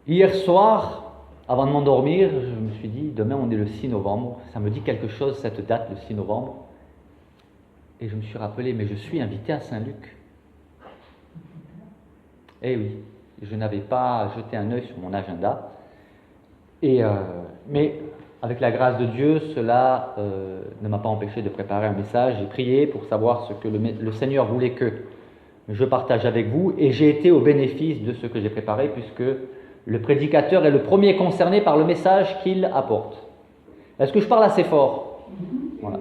Hier soir, avant de m'endormir, je me suis dit, demain on est le 6 novembre, ça me dit quelque chose cette date, le 6 novembre. Et je me suis rappelé, mais je suis invité à Saint-Luc. Eh oui, je n'avais pas jeté un œil sur mon agenda. Mais avec la grâce de Dieu, cela ne m'a pas empêché de préparer un message. J'ai prié pour savoir ce que le Seigneur voulait que je partage avec vous. Et j'ai été au bénéfice de ce que j'ai préparé, puisque le prédicateur est le premier concerné par le message qu'il apporte. Est-ce que je parle assez fort? Voilà.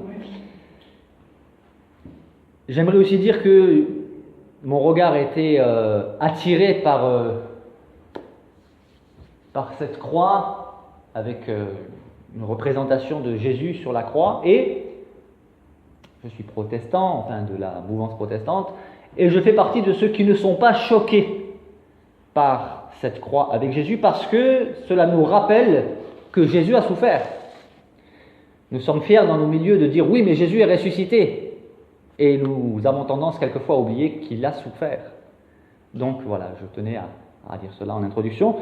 J'aimerais aussi dire que mon regard a été attiré par cette croix avec une représentation de Jésus sur la croix, et je suis protestant, enfin de la mouvance protestante, et je fais partie de ceux qui ne sont pas choqués par cette croix avec Jésus, parce que cela nous rappelle que Jésus a souffert. Nous sommes fiers dans nos milieux de dire oui, mais Jésus est ressuscité, et nous avons tendance quelquefois à oublier qu'il a souffert. Donc voilà, je tenais à dire cela en introduction,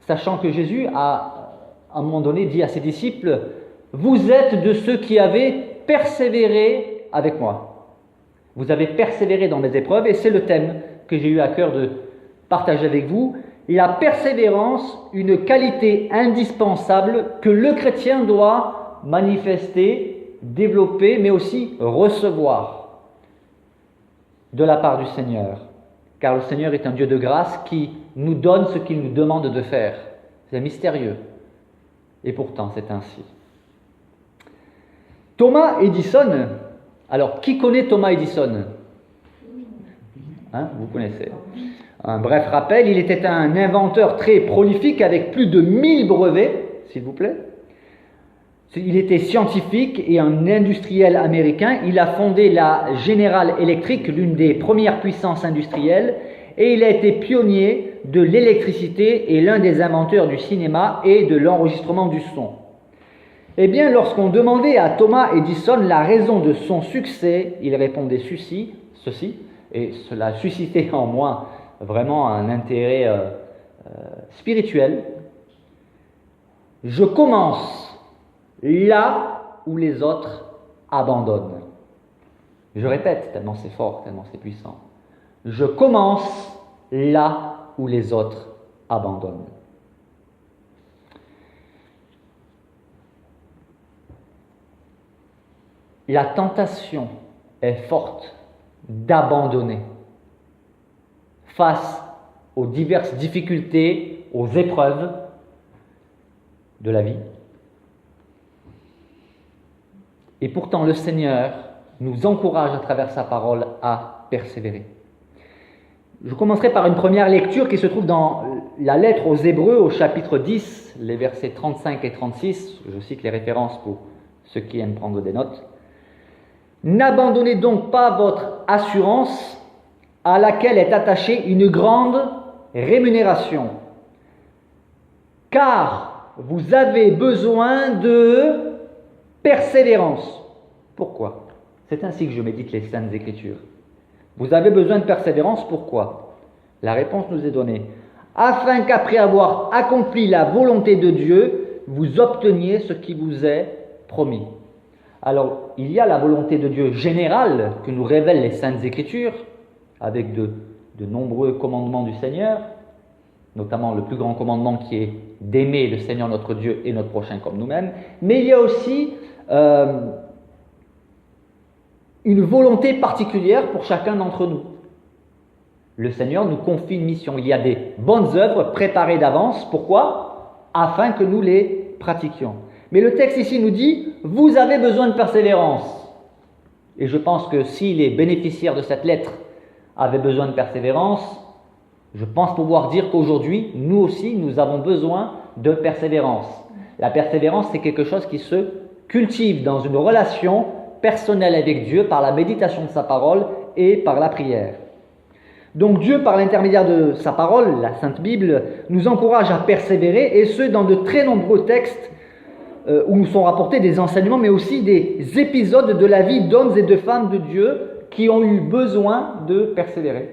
sachant que Jésus a, à un moment donné, dit à ses disciples, « Vous êtes de ceux qui avez persévéré avec moi. Vous avez persévéré dans mes épreuves, et c'est le thème que j'ai eu à cœur de partager avec vous. La persévérance, une qualité indispensable que le chrétien doit manifester, développer, mais aussi recevoir de la part du Seigneur. Car le Seigneur est un Dieu de grâce qui nous donne ce qu'il nous demande de faire. C'est mystérieux. Et pourtant, c'est ainsi. Thomas Edison. Alors, qui connaît Thomas Edison? Vous connaissez. Un bref rappel, il était un inventeur très prolifique avec plus de 1000 brevets, s'il vous plaît. Il était scientifique et un industriel américain. Il a fondé la General Electric, l'une des premières puissances industrielles, et il a été pionnier de l'électricité et l'un des inventeurs du cinéma et de l'enregistrement du son. Eh bien, lorsqu'on demandait à Thomas Edison la raison de son succès, il répondait ceci, et cela suscitait en moi vraiment un intérêt spirituel. Je commence là où les autres abandonnent. Je répète, tellement c'est fort, tellement c'est puissant. Je commence là où les autres abandonnent. La tentation est forte d'abandonner face aux diverses difficultés, aux épreuves de la vie. Et pourtant, le Seigneur nous encourage à travers sa parole à persévérer. Je commencerai par une première lecture qui se trouve dans la lettre aux Hébreux, au chapitre 10, les versets 35 et 36. Je cite les références pour ceux qui aiment prendre des notes. « N'abandonnez donc pas votre assurance à laquelle est attachée une grande rémunération, car vous avez besoin de persévérance. » Pourquoi? C'est ainsi que je médite les Saintes Écritures. Vous avez besoin de persévérance, pourquoi? La réponse nous est donnée. Afin qu'après avoir accompli la volonté de Dieu, vous obteniez ce qui vous est promis. Alors, il y a la volonté de Dieu générale que nous révèlent les Saintes Écritures, avec de nombreux commandements du Seigneur, notamment le plus grand commandement qui est d'aimer le Seigneur notre Dieu et notre prochain comme nous-mêmes, mais il y a aussi une volonté particulière pour chacun d'entre nous. Le Seigneur nous confie une mission. Il y a des bonnes œuvres préparées d'avance. Pourquoi? Afin que nous les pratiquions. Mais le texte ici nous dit, vous avez besoin de persévérance. Et je pense que si les bénéficiaires de cette lettre avaient besoin de persévérance, je pense pouvoir dire qu'aujourd'hui, nous aussi, nous avons besoin de persévérance. La persévérance, c'est quelque chose qui se cultive dans une relation personnelle avec Dieu par la méditation de sa parole et par la prière. Donc Dieu, par l'intermédiaire de sa parole, la Sainte Bible, nous encourage à persévérer, et ce, dans de très nombreux textes où nous sont rapportés des enseignements, mais aussi des épisodes de la vie d'hommes et de femmes de Dieu qui ont eu besoin de persévérer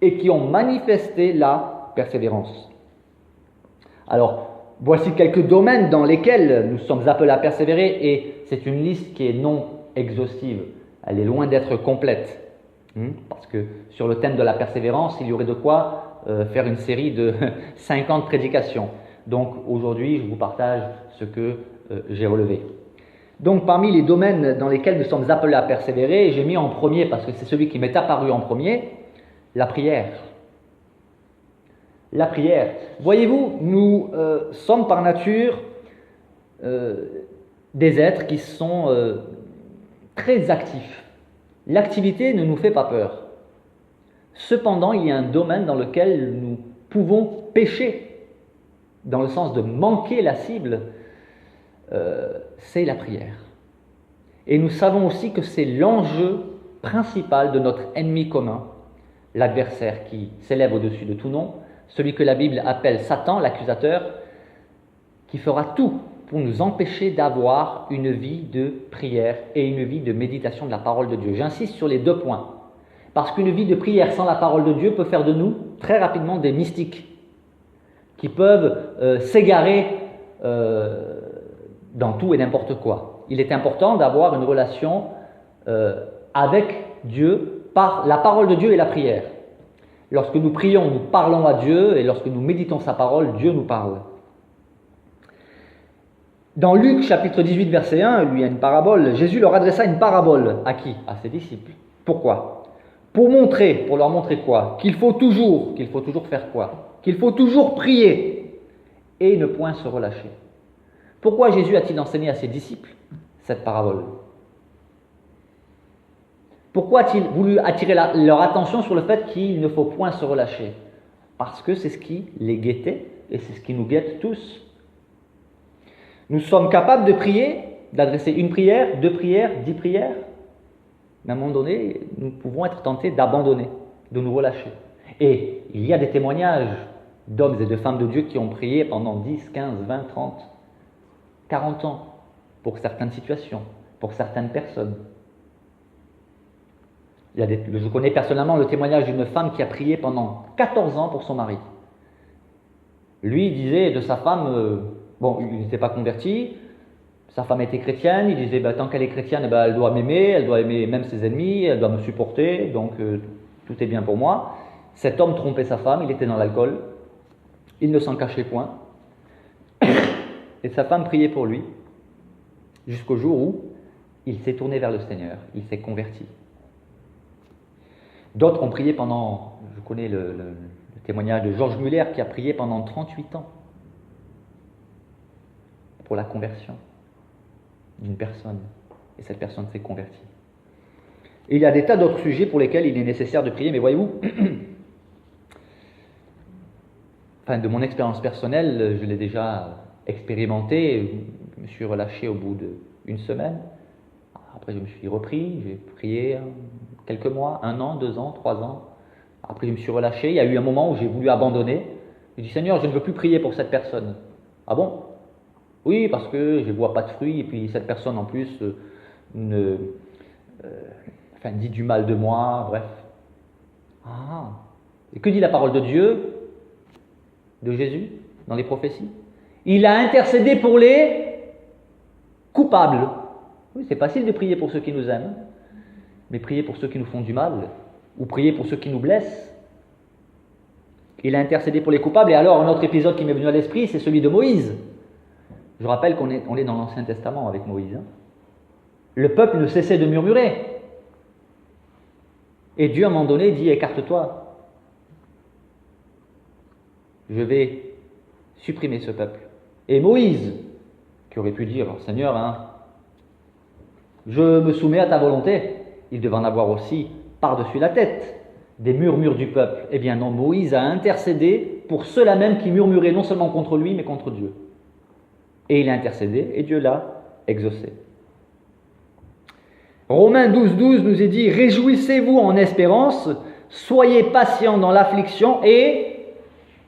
et qui ont manifesté la persévérance. Alors, voici quelques domaines dans lesquels nous sommes appelés à persévérer, et c'est une liste qui est non exhaustive. Elle est loin d'être complète. Parce que sur le thème de la persévérance, il y aurait de quoi faire une série de 50 prédications. Donc aujourd'hui, je vous partage ce que j'ai relevé. Donc parmi les domaines dans lesquels nous sommes appelés à persévérer, j'ai mis en premier, parce que c'est celui qui m'est apparu en premier, la prière. La prière. Voyez-vous, nous sommes par nature des êtres qui sont très actifs. L'activité ne nous fait pas peur. Cependant, il y a un domaine dans lequel nous pouvons pécher, dans le sens de manquer la cible, c'est la prière. Et nous savons aussi que c'est l'enjeu principal de notre ennemi commun, l'adversaire qui s'élève au-dessus de tout nom, celui que la Bible appelle Satan, l'accusateur, qui fera tout pour nous empêcher d'avoir une vie de prière et une vie de méditation de la parole de Dieu. J'insiste sur les 2 points, parce qu'une vie de prière sans la parole de Dieu peut faire de nous très rapidement des mystiques, qui peuvent s'égarer dans tout et n'importe quoi. Il est important d'avoir une relation avec Dieu par la parole de Dieu et la prière. Lorsque nous prions, nous parlons à Dieu, et lorsque nous méditons sa parole, Dieu nous parle. Dans Luc chapitre 18 verset 1, lui, il y a une parabole. Jésus leur adressa une parabole. À qui? À ses disciples. Pourquoi? Pour leur montrer quoi? Qu'il faut toujours faire quoi? Qu'il faut toujours prier et ne point se relâcher. Pourquoi Jésus a-t-il enseigné à ses disciples cette parabole? Pourquoi a-t-il voulu attirer leur attention sur le fait qu'il ne faut point se relâcher? Parce que c'est ce qui les guettait, et c'est ce qui nous guette tous. Nous sommes capables de prier, d'adresser une prière, 2 prières, 10 prières. Mais à un moment donné, nous pouvons être tentés d'abandonner, de nous relâcher. Et il y a des témoignages d'hommes et de femmes de Dieu qui ont prié pendant 10, 15, 20, 30, 40 ans pour certaines situations, pour certaines personnes. Je connais personnellement le témoignage d'une femme qui a prié pendant 14 ans pour son mari. Lui, il disait de sa femme, il n'était pas converti, sa femme était chrétienne, il disait tant qu'elle est chrétienne, elle doit m'aimer, elle doit aimer même ses ennemis, elle doit me supporter, donc tout est bien pour moi. Cet homme trompait sa femme, il était dans l'alcool, il ne s'en cachait point, et sa femme priait pour lui, jusqu'au jour où il s'est tourné vers le Seigneur, il s'est converti. D'autres ont prié pendant, je connais le témoignage de Georges Muller qui a prié pendant 38 ans pour la conversion d'une personne, et cette personne s'est convertie. Et il y a des tas d'autres sujets pour lesquels il est nécessaire de prier, mais voyez-vous, de mon expérience personnelle, je l'ai déjà expérimenté, je me suis relâché au bout d'1 semaine, après je me suis repris, j'ai prié quelques mois, 1 an, 2 ans, 3 ans, après je me suis relâché, il y a eu un moment où j'ai voulu abandonner, j'ai dit Seigneur, je ne veux plus prier pour cette personne. Ah bon? Oui, parce que je ne vois pas de fruits, et puis cette personne en plus dit du mal de moi, bref. Ah, et que dit la parole de Dieu, de Jésus, dans les prophéties? Il a intercédé pour les coupables. Oui, c'est facile de prier pour ceux qui nous aiment, mais prier pour ceux qui nous font du mal, ou prier pour ceux qui nous blessent. Il a intercédé pour les coupables, et alors un autre épisode qui m'est venu à l'esprit, c'est celui de Moïse. Je rappelle qu'on est dans l'Ancien Testament avec Moïse. Le peuple ne cessait de murmurer. Et Dieu, à un moment donné, dit « Écarte-toi. Je vais supprimer ce peuple. » Et Moïse, qui aurait pu dire « Seigneur, je me soumets à ta volonté », il devait en avoir aussi par-dessus la tête des murmures du peuple. Eh bien non, Moïse a intercédé pour ceux-là même qui murmuraient non seulement contre lui, mais contre Dieu. Et il a intercédé, et Dieu l'a exaucé. Romains 12, nous est dit « Réjouissez-vous en espérance, soyez patients dans l'affliction et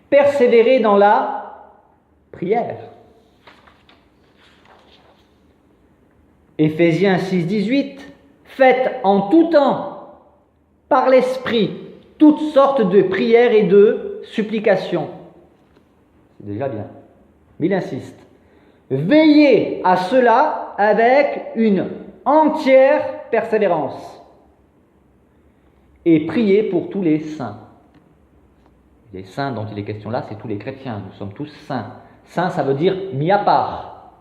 persévérez dans la prière. » Éphésiens 6, 18 « Faites en tout temps, par l'Esprit, toutes sortes de prières et de supplications. » C'est déjà bien. Mais il insiste. Veillez à cela avec une entière persévérance et priez pour tous les saints. Les saints dont il est question là, c'est tous les chrétiens. Nous sommes tous saints. Saint, ça veut dire mis à part.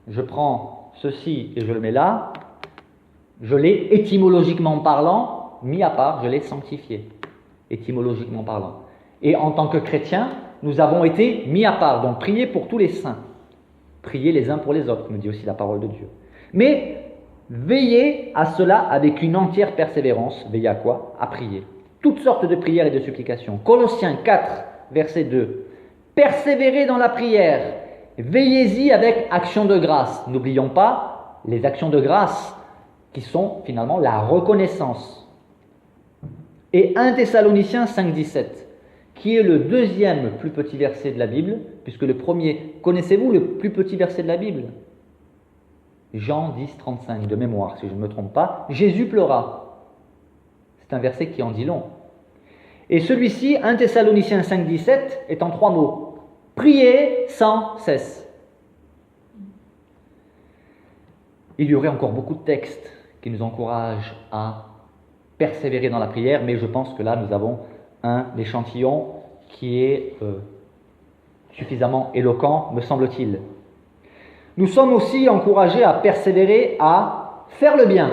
Je prends ceci et je le mets là. Je l'ai, étymologiquement parlant, mis à part, je l'ai sanctifié. Étymologiquement parlant. Et en tant que chrétiens, nous avons été mis à part. Donc priez pour tous les saints. Priez les uns pour les autres, me dit aussi la parole de Dieu. Mais veillez à cela avec une entière persévérance. Veillez à quoi? À prier. Toutes sortes de prières et de supplications. Colossiens 4, verset 2. Persévérez dans la prière. Veillez-y avec action de grâce. N'oublions pas les actions de grâce qui sont finalement la reconnaissance. Et 1 Thessaloniciens 5, 17, qui est le deuxième plus petit verset de la Bible, puisque le premier, connaissez-vous le plus petit verset de la Bible? Jean 10, 35, de mémoire, si je ne me trompe pas. Jésus pleura. C'est un verset qui en dit long. Et celui-ci, 1 Thessaloniciens 5, 17, est en 3 mots. Priez sans cesse. Il y aurait encore beaucoup de textes qui nous encouragent à persévérer dans la prière, mais je pense que là, nous avons un échantillon qui est suffisamment éloquent, me semble-t-il. Nous sommes aussi encouragés à persévérer à faire le bien.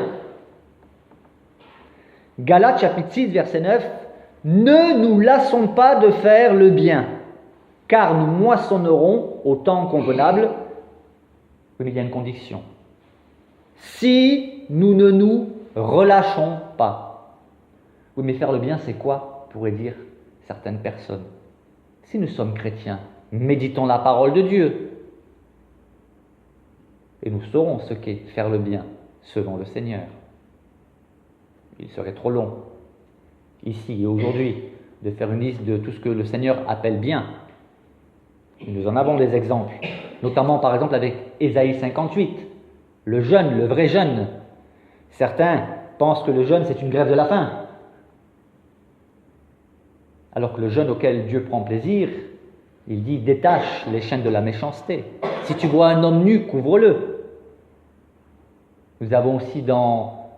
Galates chapitre 6, verset 9, « Ne nous lassons pas de faire le bien, car nous moissonnerons au temps convenable. » Mais il y a une condition. Si nous ne nous relâchons pas. Oui, mais faire le bien, c'est quoi, pourraient dire certaines personnes. Si nous sommes chrétiens, méditons la parole de Dieu. Et nous saurons ce qu'est faire le bien selon le Seigneur. Il serait trop long, ici et aujourd'hui, de faire une liste de tout ce que le Seigneur appelle bien. Nous en avons des exemples, notamment par exemple avec Ésaïe 58, le jeûne, le vrai jeûne. Certains pensent que le jeûne c'est une grève de la faim, alors que le jeûne auquel Dieu prend plaisir, il dit détache les chaînes de la méchanceté. Si tu vois un homme nu, couvre-le. Nous avons aussi dans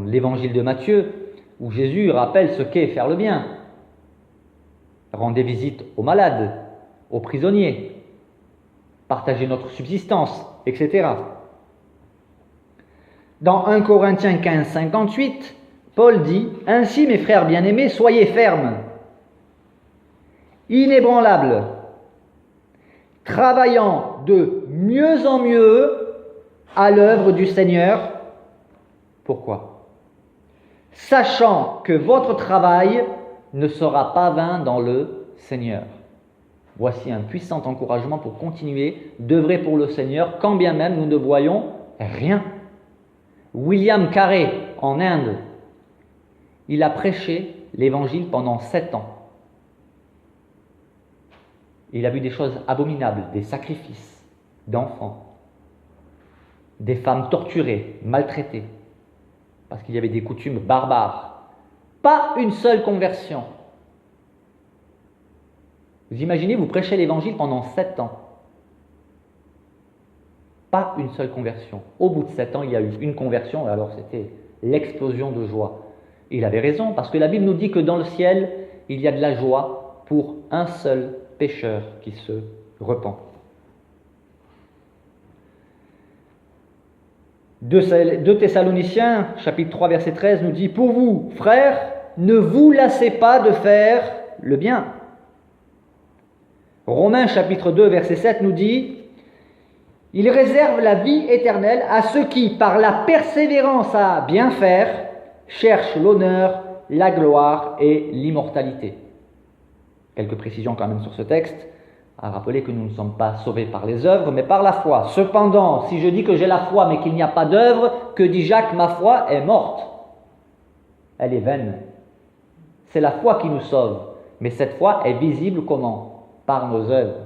l'évangile de Matthieu, où Jésus rappelle ce qu'est faire le bien. Rendez visite aux malades, aux prisonniers, partager notre subsistance, etc. Dans 1 Corinthiens 15, 58, Paul dit « Ainsi, mes frères bien-aimés, soyez fermes, inébranlables, travaillant de mieux en mieux à l'œuvre du Seigneur. » Pourquoi? Sachant que votre travail ne sera pas vain dans le Seigneur. Voici un puissant encouragement pour continuer d'œuvrer pour le Seigneur, quand bien même nous ne voyons rien. William Carey, en Inde, il a prêché l'Évangile pendant 7 ans. Il a vu des choses abominables, des sacrifices d'enfants, des femmes torturées, maltraitées, parce qu'il y avait des coutumes barbares. Pas une seule conversion. Vous imaginez, vous prêchez l'Évangile pendant 7 ans. Pas une seule conversion. Au bout de 7 ans, il y a eu une conversion, et alors c'était l'explosion de joie. Et il avait raison, parce que la Bible nous dit que dans le ciel, il y a de la joie pour un seul pécheur qui se repent. 2 Thessaloniciens, chapitre 3, verset 13, nous dit « Pour vous, frères, ne vous lassez pas de faire le bien. » Romains, chapitre 2, verset 7, nous dit « Il réserve la vie éternelle à ceux qui, par la persévérance à bien faire, cherchent l'honneur, la gloire et l'immortalité. » Quelques précisions quand même sur ce texte, à rappeler que nous ne sommes pas sauvés par les œuvres, mais par la foi. Cependant, si je dis que j'ai la foi, mais qu'il n'y a pas d'œuvre, que dit Jacques, ma foi est morte. Elle est vaine. C'est la foi qui nous sauve, mais cette foi est visible comment? Par nos œuvres.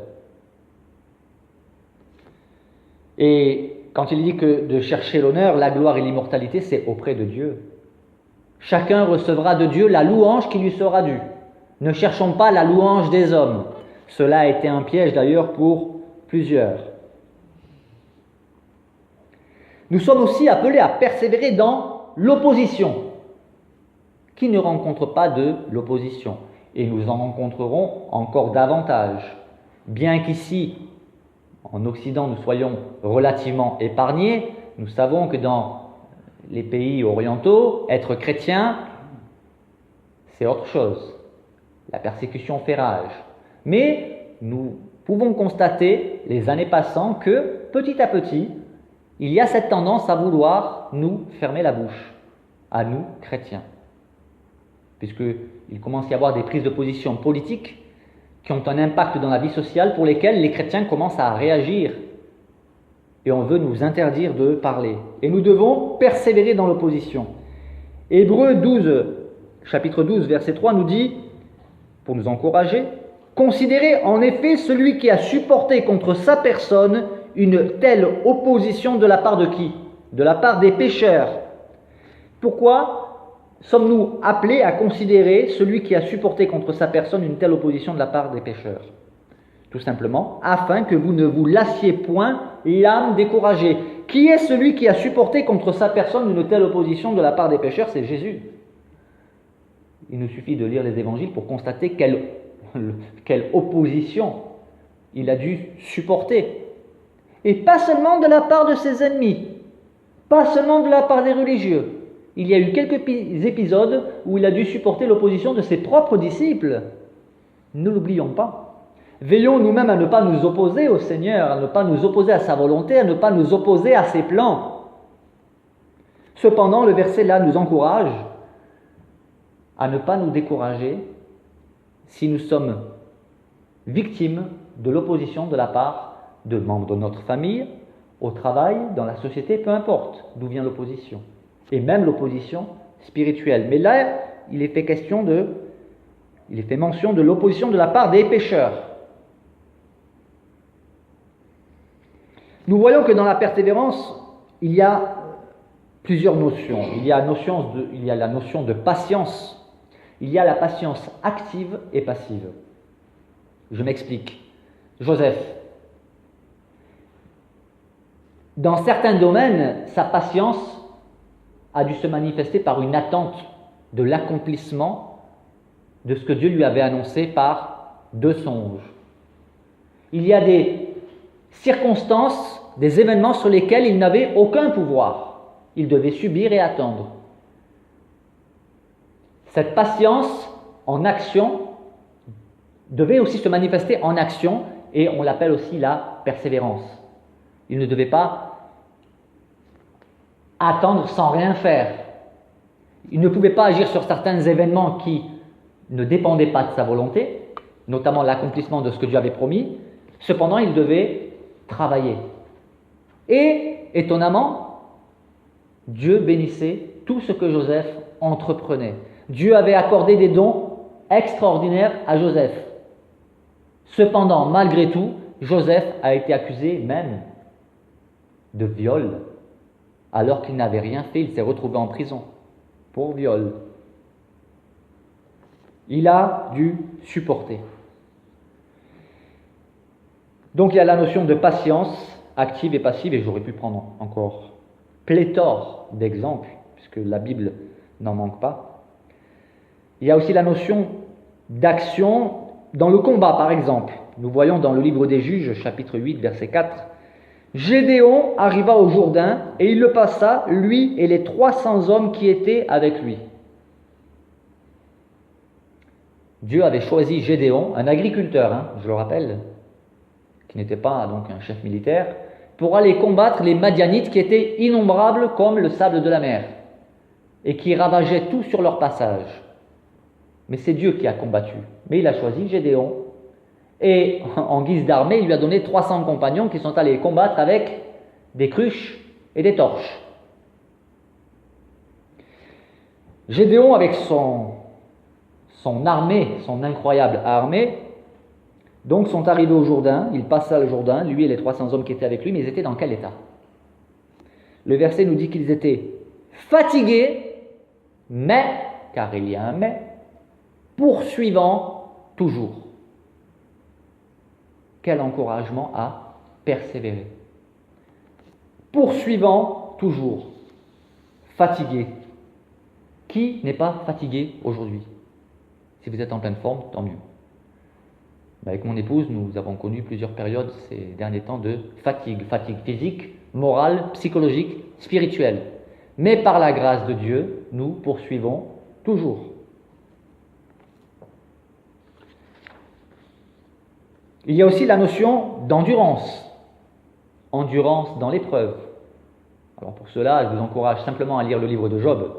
Et quand il dit que de chercher l'honneur, la gloire et l'immortalité, c'est auprès de Dieu. Chacun recevra de Dieu la louange qui lui sera due. Ne cherchons pas la louange des hommes. Cela a été un piège d'ailleurs pour plusieurs. Nous sommes aussi appelés à persévérer dans l'opposition. Qui ne rencontre pas de l'opposition? Et nous en rencontrerons encore davantage. Bien qu'ici, en Occident, nous soyons relativement épargnés, nous savons que dans les pays orientaux, être chrétien, c'est autre chose. La persécution fait rage. Mais nous pouvons constater, les années passant, que petit à petit, il y a cette tendance à vouloir nous fermer la bouche, à nous, chrétiens. Puisqu'il commence à y avoir des prises de position politiques qui ont un impact dans la vie sociale pour lesquelles les chrétiens commencent à réagir. Et on veut nous interdire de parler. Et nous devons persévérer dans l'opposition. Hébreux 12, chapitre 12, verset 3 nous dit, pour nous encourager, « Considérez en effet celui qui a supporté contre sa personne une telle opposition de la part de qui? De la part des pécheurs. » Pourquoi sommes-nous appelés à considérer celui qui a supporté contre sa personne une telle opposition de la part des pécheurs? Tout simplement, afin que vous ne vous lassiez point l'âme découragée. Qui est celui qui a supporté contre sa personne une telle opposition de la part des pécheurs? C'est Jésus. Il nous suffit de lire les évangiles pour constater quelle opposition il a dû supporter. Et pas seulement de la part de ses ennemis, pas seulement de la part des religieux. Il y a eu quelques épisodes où il a dû supporter l'opposition de ses propres disciples. Ne l'oublions pas. Veillons nous-mêmes à ne pas nous opposer au Seigneur, à ne pas nous opposer à sa volonté, à ne pas nous opposer à ses plans. Cependant, le verset là nous encourage à ne pas nous décourager si nous sommes victimes de l'opposition de la part de membres de notre famille, au travail, dans la société, peu importe d'où vient l'opposition. Et même l'opposition spirituelle. Mais là, il est fait mention de l'opposition de la part des pécheurs. Nous voyons que dans la persévérance, il y a plusieurs notions. Il y a la notion de patience. Il y a la patience active et passive. Je m'explique. Joseph, dans certains domaines, sa patience a dû se manifester par une attente de l'accomplissement de ce que Dieu lui avait annoncé par 2 songes. Il y a des circonstances, des événements sur lesquels il n'avait aucun pouvoir. Il devait subir et attendre. Cette patience en action devait aussi se manifester en action et on l'appelle aussi la persévérance. Il ne devait pas attendre sans rien faire. Il ne pouvait pas agir sur certains événements qui ne dépendaient pas de sa volonté, notamment l'accomplissement de ce que Dieu avait promis. Cependant, il devait travailler. Et, étonnamment, Dieu bénissait tout ce que Joseph entreprenait. Dieu avait accordé des dons extraordinaires à Joseph. Cependant, malgré tout, Joseph a été accusé même de viol, alors qu'il n'avait rien fait, il s'est retrouvé en prison pour viol. Il a dû supporter. Donc il y a la notion de patience active et passive, et j'aurais pu prendre encore pléthore d'exemples, puisque la Bible n'en manque pas. Il y a aussi la notion d'action dans le combat, par exemple. Nous voyons dans le livre des Juges, chapitre 8, verset 4, « Gédéon arriva au Jourdain, et il le passa, lui et les 300 hommes qui étaient avec lui. » Dieu avait choisi Gédéon, un agriculteur, je le rappelle, qui n'était pas donc un chef militaire, pour aller combattre les Madianites qui étaient innombrables comme le sable de la mer et qui ravageaient tout sur leur passage. Mais c'est Dieu qui a combattu. Mais il a choisi Gédéon. Et en guise d'armée, il lui a donné 300 compagnons qui sont allés combattre avec des cruches et des torches. Gédéon, avec son armée, son incroyable armée, donc sont arrivés au Jourdain, il passa le Jourdain, lui et les 300 hommes qui étaient avec lui, mais ils étaient dans quel état? Le verset nous dit qu'ils étaient fatigués, mais, car il y a un mais, poursuivant toujours. Quel encouragement à persévérer. Poursuivant toujours, fatigué. Qui n'est pas fatigué aujourd'hui? Si vous êtes en pleine forme, tant mieux. Avec mon épouse, nous avons connu plusieurs périodes ces derniers temps de fatigue. Fatigue physique, morale, psychologique, spirituelle. Mais par la grâce de Dieu, nous poursuivons toujours. Il y a aussi la notion d'endurance. Endurance dans l'épreuve. Alors pour cela, je vous encourage simplement à lire le livre de Job,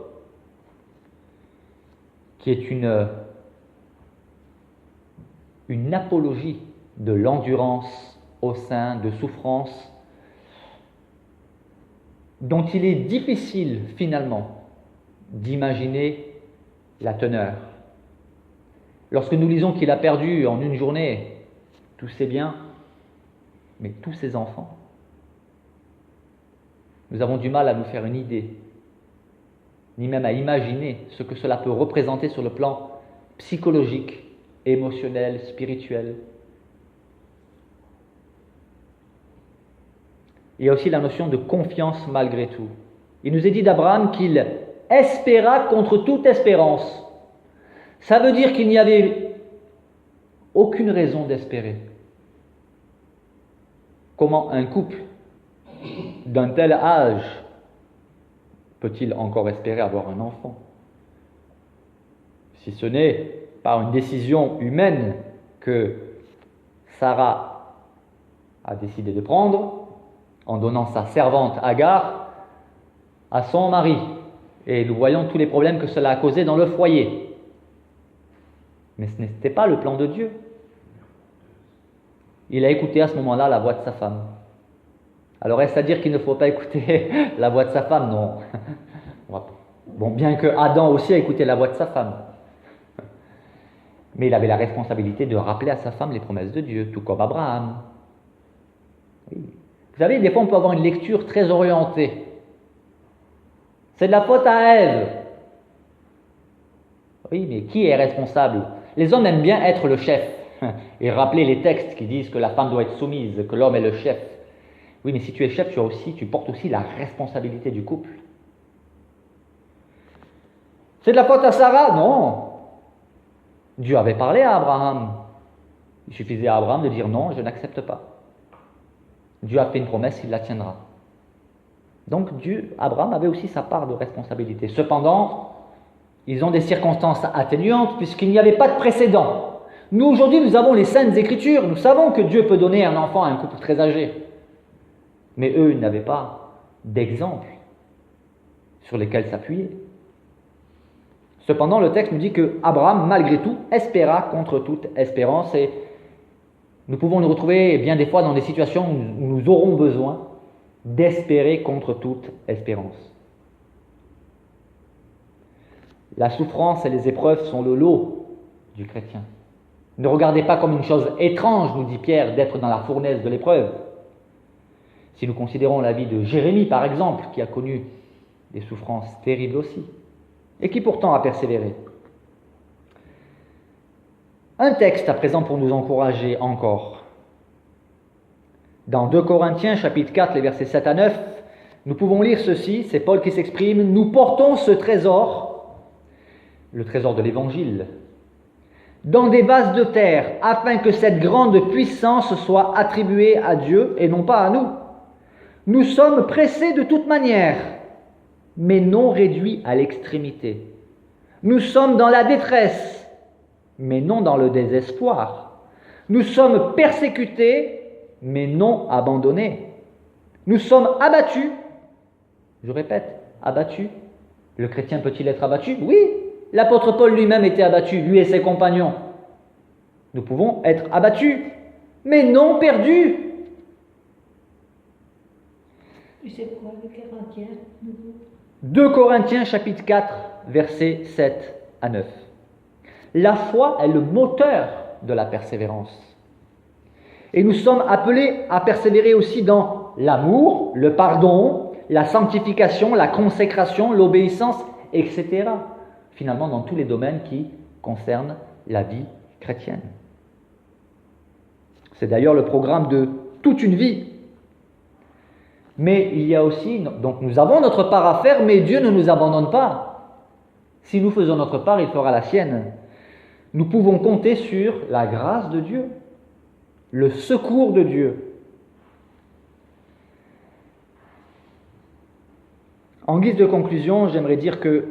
qui est une apologie de l'endurance au sein de souffrances dont il est difficile finalement d'imaginer la teneur. Lorsque nous lisons qu'il a perdu en une journée tous ses biens, mais tous ses enfants, nous avons du mal à nous faire une idée, ni même à imaginer ce que cela peut représenter sur le plan psychologique, émotionnel, spirituel. Il y a aussi la notion de confiance malgré tout. Il nous est dit d'Abraham qu'il espéra contre toute espérance. Ça veut dire qu'il n'y avait aucune raison d'espérer. Comment un couple d'un tel âge peut-il encore espérer avoir un enfant? Si ce n'est par une décision humaine que Sarah a décidé de prendre en donnant sa servante Agar à son mari. Et nous voyons tous les problèmes que cela a causés dans le foyer. Mais ce n'était pas le plan de Dieu. Il a écouté à ce moment-là la voix de sa femme. Alors est-ce à dire qu'il ne faut pas écouter la voix de sa femme? Non. Bon, bien que Adam aussi a écouté la voix de sa femme. Mais il avait la responsabilité de rappeler à sa femme les promesses de Dieu, tout comme Abraham. Oui. Vous savez, des fois on peut avoir une lecture très orientée. C'est de la faute à Ève. Oui, mais qui est responsable? Les hommes aiment bien être le chef et rappeler les textes qui disent que la femme doit être soumise, que l'homme est le chef. Oui, mais si tu es chef, tu portes aussi la responsabilité du couple. C'est de la faute à Sarah? Non. Dieu avait parlé à Abraham. Il suffisait à Abraham de dire non, je n'accepte pas. Dieu a fait une promesse, il la tiendra. Donc Abraham avait aussi sa part de responsabilité. Cependant, ils ont des circonstances atténuantes puisqu'il n'y avait pas de précédent. Nous, aujourd'hui, nous avons les Saintes Écritures. Nous savons que Dieu peut donner un enfant à un couple très âgé. Mais eux, ils n'avaient pas d'exemple sur lesquels s'appuyer. Cependant, le texte nous dit que Abraham, malgré tout, espéra contre toute espérance. Et nous pouvons nous retrouver bien des fois dans des situations où nous aurons besoin d'espérer contre toute espérance. La souffrance et les épreuves sont le lot du chrétien. Ne regardez pas comme une chose étrange, nous dit Pierre, d'être dans la fournaise de l'épreuve. Si nous considérons la vie de Jérémie, par exemple, qui a connu des souffrances terribles aussi, et qui pourtant a persévéré. Un texte à présent pour nous encourager encore. Dans 2 Corinthiens, chapitre 4, les versets 7 à 9, nous pouvons lire ceci, c'est Paul qui s'exprime, « Nous portons ce trésor, le trésor de l'Évangile, dans des vases de terre, afin que cette grande puissance soit attribuée à Dieu et non pas à nous. Nous sommes pressés de toute manière, mais non réduits à l'extrémité. Nous sommes dans la détresse, mais non dans le désespoir. Nous sommes persécutés, mais non abandonnés. Nous sommes abattus. Je répète, abattus. Le chrétien peut-il être abattu? Oui, l'apôtre Paul lui-même était abattu, lui et ses compagnons. Nous pouvons être abattus, mais non perdus. Tu sais quoi, le Corinthiens 2 Corinthiens chapitre 4, versets 7 à 9. La foi est le moteur de la persévérance. Et nous sommes appelés à persévérer aussi dans l'amour, le pardon, la sanctification, la consécration, l'obéissance, etc. Finalement, dans tous les domaines qui concernent la vie chrétienne. C'est d'ailleurs le programme de toute une vie. Mais il y a aussi, donc nous avons notre part à faire, mais Dieu ne nous abandonne pas. Si nous faisons notre part, il fera la sienne. Nous pouvons compter sur la grâce de Dieu, le secours de Dieu. En guise de conclusion, j'aimerais dire que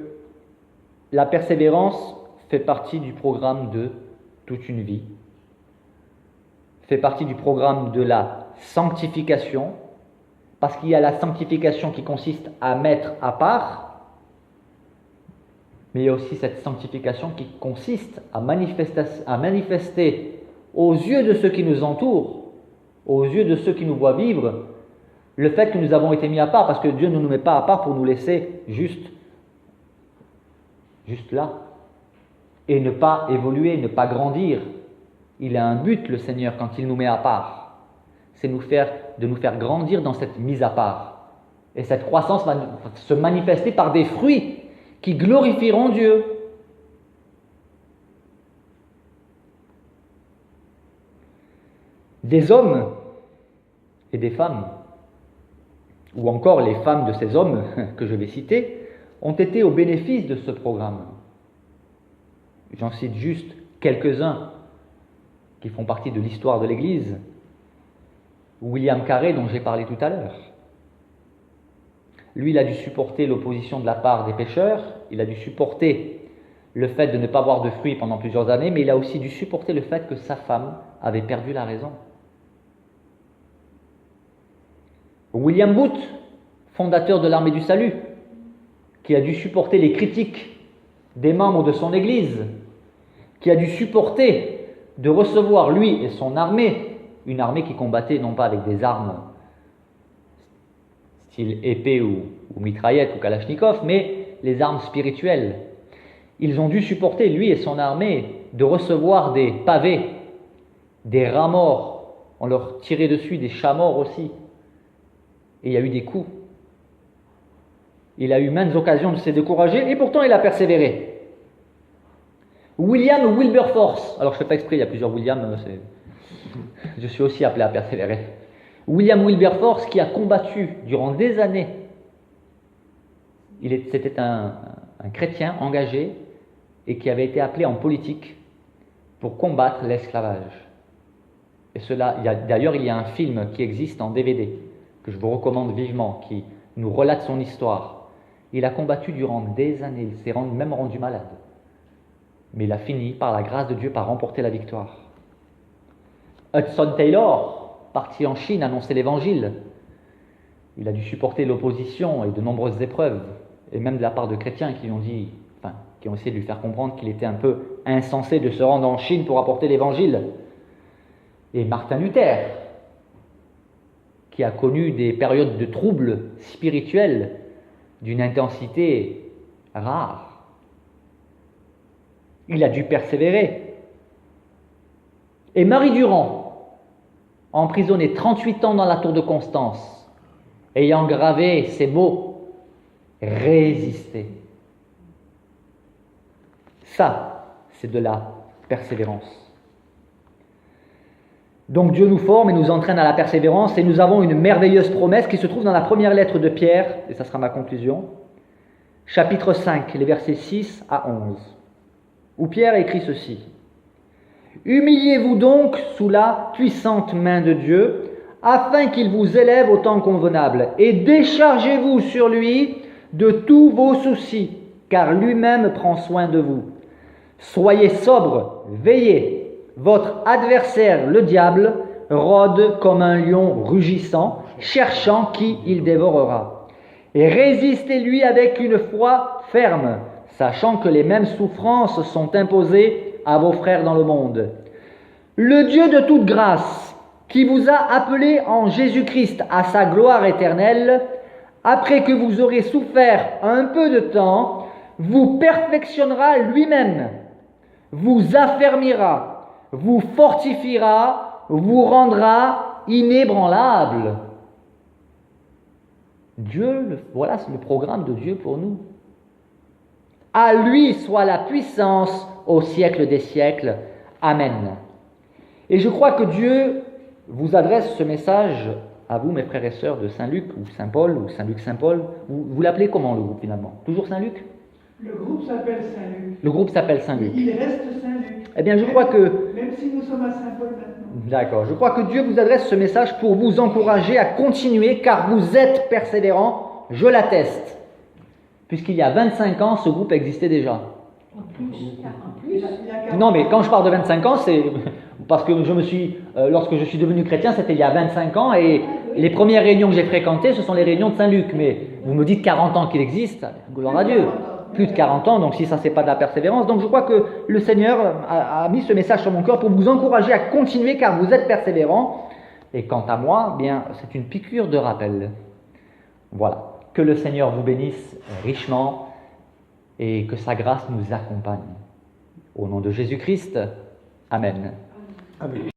la persévérance fait partie du programme de toute une vie, fait partie du programme de la sanctification, parce qu'il y a la sanctification qui consiste à mettre à part, mais il y a aussi cette sanctification qui consiste à manifester aux yeux de ceux qui nous entourent, aux yeux de ceux qui nous voient vivre, le fait que nous avons été mis à part, parce que Dieu ne nous met pas à part pour nous laisser juste là, et ne pas évoluer, ne pas grandir. Il a un but, le Seigneur, quand il nous met à part. C'est de nous faire grandir dans cette mise à part. Et cette croissance va se manifester par des fruits qui glorifieront Dieu. Des hommes et des femmes, ou encore les femmes de ces hommes que je vais citer, ont été au bénéfice de ce programme. J'en cite juste quelques-uns qui font partie de l'histoire de l'Église. William Carey, dont j'ai parlé tout à l'heure. Lui, il a dû supporter l'opposition de la part des pécheurs, il a dû supporter le fait de ne pas avoir de fruits pendant plusieurs années, mais il a aussi dû supporter le fait que sa femme avait perdu la raison. William Booth, fondateur de l'Armée du Salut, qui a dû supporter les critiques des membres de son Église, qui a dû supporter de recevoir, lui et son armée, une armée qui combattait non pas avec des armes style épée ou mitraillette ou kalachnikov, mais les armes spirituelles. Ils ont dû supporter, lui et son armée, de recevoir des pavés, des rats morts, on leur tirait dessus, des chats morts aussi. Et il y a eu des coups. Il a eu maintes occasions de se décourager, et pourtant il a persévéré. William Wilberforce, alors je ne fais pas exprès, il y a plusieurs Williams, je suis aussi appelé à persévérer. William Wilberforce qui a combattu durant des années, c'était un chrétien engagé et qui avait été appelé en politique pour combattre l'esclavage. Et d'ailleurs il y a un film qui existe en DVD, que je vous recommande vivement, qui nous relate son histoire. Il a combattu durant des années, il s'est même rendu malade. Mais il a fini, par la grâce de Dieu, par remporter la victoire. Hudson Taylor, parti en Chine annoncer l'évangile, il a dû supporter l'opposition et de nombreuses épreuves, et même de la part de chrétiens qui ont essayé de lui faire comprendre qu'il était un peu insensé de se rendre en Chine pour apporter l'évangile. Et Martin Luther, qui a connu des périodes de troubles spirituels d'une intensité rare. Il a dû persévérer. Et Marie Durand, emprisonnée 38 ans dans la tour de Constance, ayant gravé ces mots, résister. Ça, c'est de la persévérance. Donc Dieu nous forme et nous entraîne à la persévérance, et nous avons une merveilleuse promesse qui se trouve dans la première lettre de Pierre, et ça sera ma conclusion, chapitre 5, les versets 6 à 11, où Pierre écrit ceci. « Humiliez-vous donc sous la puissante main de Dieu, afin qu'il vous élève au temps convenable, et déchargez-vous sur lui de tous vos soucis, car lui-même prend soin de vous. Soyez sobres, veillez. Votre adversaire, le diable, rôde comme un lion rugissant, cherchant qui il dévorera. Et résistez-lui avec une foi ferme, sachant que les mêmes souffrances sont imposées à vos frères dans le monde. Le Dieu de toute grâce, qui vous a appelés en Jésus-Christ à sa gloire éternelle, après que vous aurez souffert un peu de temps, vous perfectionnera lui-même, vous affermira, vous fortifiera, vous rendra inébranlable. Voilà le programme de Dieu pour nous. À lui soit la puissance au siècle des siècles. Amen. Et je crois que Dieu vous adresse ce message à vous, mes frères et sœurs de Saint-Luc, ou Saint-Paul, ou Saint-Luc-Saint-Paul. Vous l'appelez comment, le groupe, finalement? Toujours Saint-Luc? Le groupe s'appelle Saint-Luc. Le groupe s'appelle Saint-Luc. Il reste Saint-Luc. Eh bien, je crois que... Même si nous sommes à Saint-Paul maintenant. D'accord. Je crois que Dieu vous adresse ce message pour vous encourager à continuer, car vous êtes persévérants, je l'atteste. Puisqu'il y a 25 ans, ce groupe existait déjà. En plus. Il a 40 Non, mais quand je parle de 25 ans, c'est parce que lorsque je suis devenu chrétien, c'était il y a 25 ans, et les premières réunions que j'ai fréquentées, ce sont les réunions de Saint-Luc. Mais vous me dites 40 ans qu'il existe, gloire à Dieu. Plus de 40 ans, donc si ça, c'est pas de la persévérance. Donc je crois que le Seigneur a mis ce message sur mon cœur pour vous encourager à continuer, car vous êtes persévérants. Et quant à moi, bien, c'est une piqûre de rappel. Voilà. Que le Seigneur vous bénisse richement et que sa grâce nous accompagne. Au nom de Jésus-Christ, Amen. Amen.